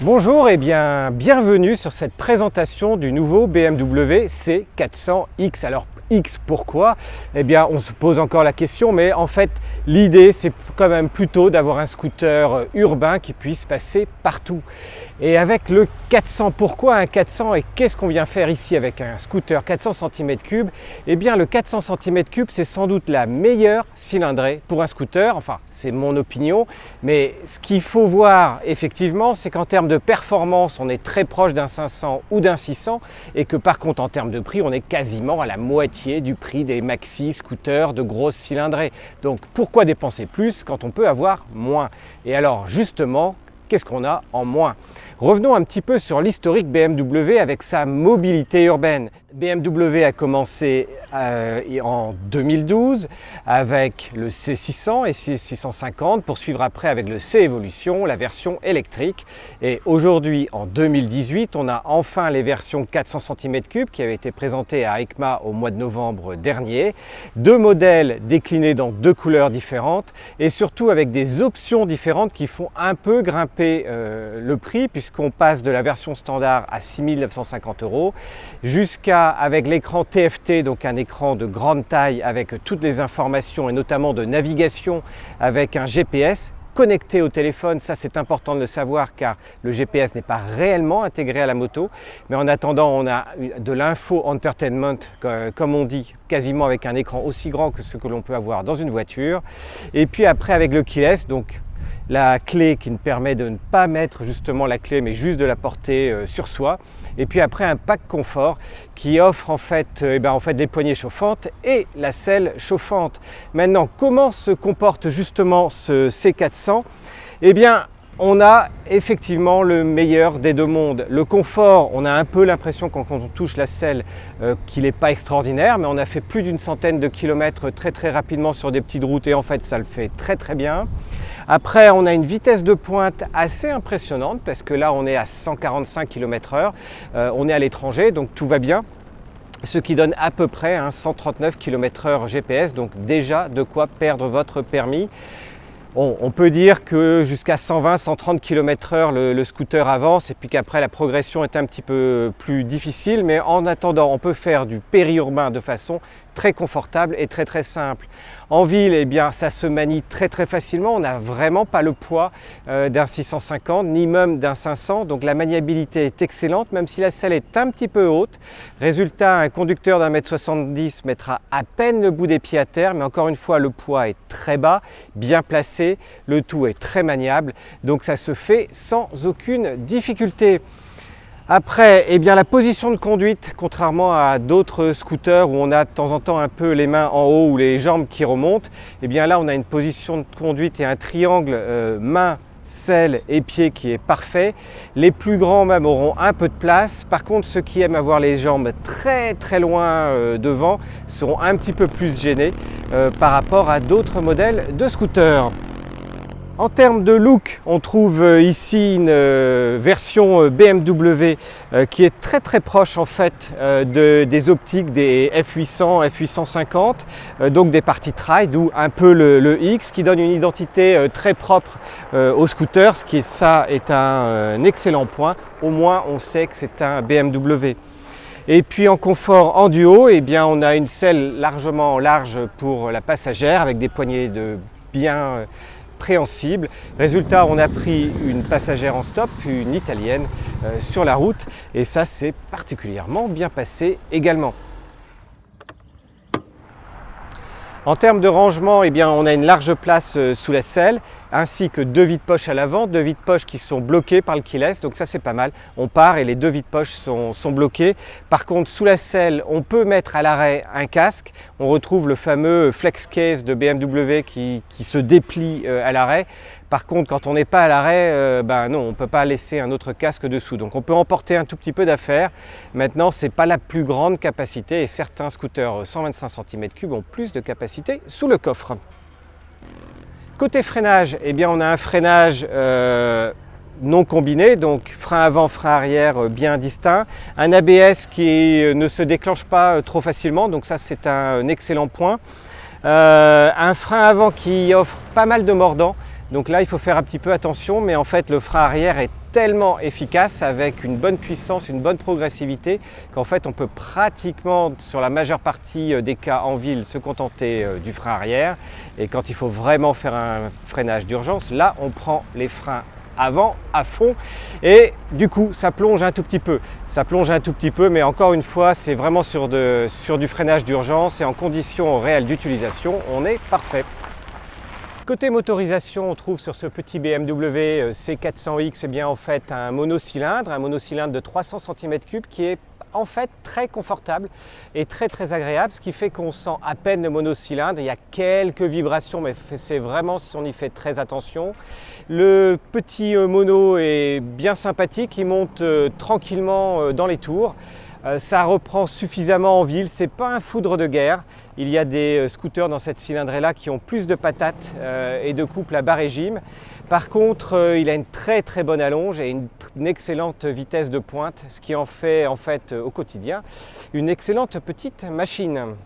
Bonjour et bienvenue sur cette présentation du nouveau BMW C400X. Alors X pourquoi? On se pose encore la question, mais en fait l'idée c'est quand même plutôt d'avoir un scooter urbain qui puisse passer partout. Et avec le 400, pourquoi un 400 et qu'est-ce qu'on vient faire ici avec un scooter 400 cm3? Le 400 cm3 c'est sans doute la meilleure cylindrée pour un scooter, enfin c'est mon opinion, mais ce qu'il faut voir effectivement c'est qu'en termes de performance on est très proche d'un 500 ou d'un 600 et que par contre en termes de prix on est quasiment à la moitié du prix des maxi scooters de grosses cylindrées. Donc pourquoi dépenser plus quand on peut avoir moins? Et alors justement, qu'est-ce qu'on a en moins? Revenons un petit peu sur l'historique BMW avec sa mobilité urbaine. BMW a commencé en 2012 avec le C600 et C650 pour suivre après avec le C-Evolution, la version électrique. Et aujourd'hui, en 2018, on a enfin les versions 400 cm3 qui avaient été présentées à EICMA au mois de novembre dernier. Deux modèles déclinés dans deux couleurs différentes et surtout avec des options différentes qui font un peu grimper le prix puisqu'on passe de la version standard à 6 950 € jusqu'à avec l'écran TFT, donc un écran de grande taille avec toutes les informations et notamment de navigation avec un GPS connecté au téléphone. Ça c'est important de le savoir car le GPS n'est pas réellement intégré à la moto, mais en attendant on a de l'info entertainment comme on dit, quasiment avec un écran aussi grand que ce que l'on peut avoir dans une voiture. Et puis après avec le keyless, donc la clé qui nous permet de ne pas mettre justement la clé mais juste de la porter sur soi. Et puis après un pack confort qui offre en fait des poignées chauffantes et la selle chauffante. Maintenant, comment se comporte justement ce C400? On a effectivement le meilleur des deux mondes. Le confort, on a un peu l'impression quand on touche la selle qu'il n'est pas extraordinaire, mais on a fait plus d'une centaine de kilomètres très rapidement sur des petites routes et en fait ça le fait très bien. Après, on a une vitesse de pointe assez impressionnante parce que là on est à 145 km/h, on est à l'étranger donc tout va bien. Ce qui donne à peu près 139 km/h GPS, donc déjà de quoi perdre votre permis. On peut dire que jusqu'à 120-130 km/h le scooter avance et puis qu'après la progression est un petit peu plus difficile, mais en attendant on peut faire du périurbain de façon très confortable et très simple. En ville, ça se manie très facilement, on n'a vraiment pas le poids d'un 650 ni même d'un 500, donc la maniabilité est excellente même si la selle est un petit peu haute. Résultat, un conducteur d'un mètre 70 mettra à peine le bout des pieds à terre, mais encore une fois le poids est très bas, bien placé, le tout est très maniable, donc ça se fait sans aucune difficulté. Après, la position de conduite, contrairement à d'autres scooters où on a de temps en temps un peu les mains en haut ou les jambes qui remontent, là on a une position de conduite et un triangle main, selle et pied qui est parfait. Les plus grands même auront un peu de place. Par contre, ceux qui aiment avoir les jambes très loin devant seront un petit peu plus gênés par rapport à d'autres modèles de scooters. En termes de look, on trouve ici une version BMW qui est très proche en fait des optiques des F800, F850, donc des parties trail, d'où un peu le X qui donne une identité très propre au scooter, ce qui est un excellent point. Au moins on sait que c'est un BMW. Et puis en confort en duo, on a une selle largement large pour la passagère avec des poignées de bien préhensible. Résultat, on a pris une passagère en stop, une italienne sur la route et ça c'est particulièrement bien passé également. En termes de rangement, on a une large place sous la selle ainsi que deux vides-poches à l'avant, deux vides-poches qui sont bloqués par le keyless, donc ça c'est pas mal. On part et les deux vides-poches sont bloqués. Par contre, sous la selle, on peut mettre à l'arrêt un casque. On retrouve le fameux flex case de BMW qui se déplie à l'arrêt. Par contre, quand on n'est pas à l'arrêt, non, on ne peut pas laisser un autre casque dessous. Donc on peut emporter un tout petit peu d'affaires. Maintenant, ce n'est pas la plus grande capacité et certains scooters 125 cm3 ont plus de capacité sous le coffre. Côté freinage, on a un freinage non combiné, donc frein avant, frein arrière bien distinct. Un ABS qui ne se déclenche pas trop facilement, donc ça c'est un excellent point. Un frein avant qui offre pas mal de mordants. Donc là, il faut faire un petit peu attention, mais en fait, le frein arrière est tellement efficace avec une bonne puissance, une bonne progressivité qu'en fait, on peut pratiquement, sur la majeure partie des cas en ville, se contenter du frein arrière. Et quand il faut vraiment faire un freinage d'urgence, là, on prend les freins avant à fond et du coup ça plonge un tout petit peu, mais encore une fois c'est vraiment sur du freinage d'urgence et en conditions réelles d'utilisation on est parfait. Côté motorisation, on trouve sur ce petit BMW C400X bien en fait un monocylindre de 300 cm3 qui est en fait très confortable et très agréable, ce qui fait qu'on sent à peine le monocylindre. Il y a quelques vibrations, mais c'est vraiment si on y fait très attention. Le petit mono est bien sympathique, il monte tranquillement dans les tours. Ça reprend suffisamment en ville, c'est pas un foudre de guerre. Il y a des scooters dans cette cylindrée là qui ont plus de patates et de couple à bas régime. Par contre, il a une très bonne allonge et une excellente vitesse de pointe, ce qui en fait au quotidien une excellente petite machine.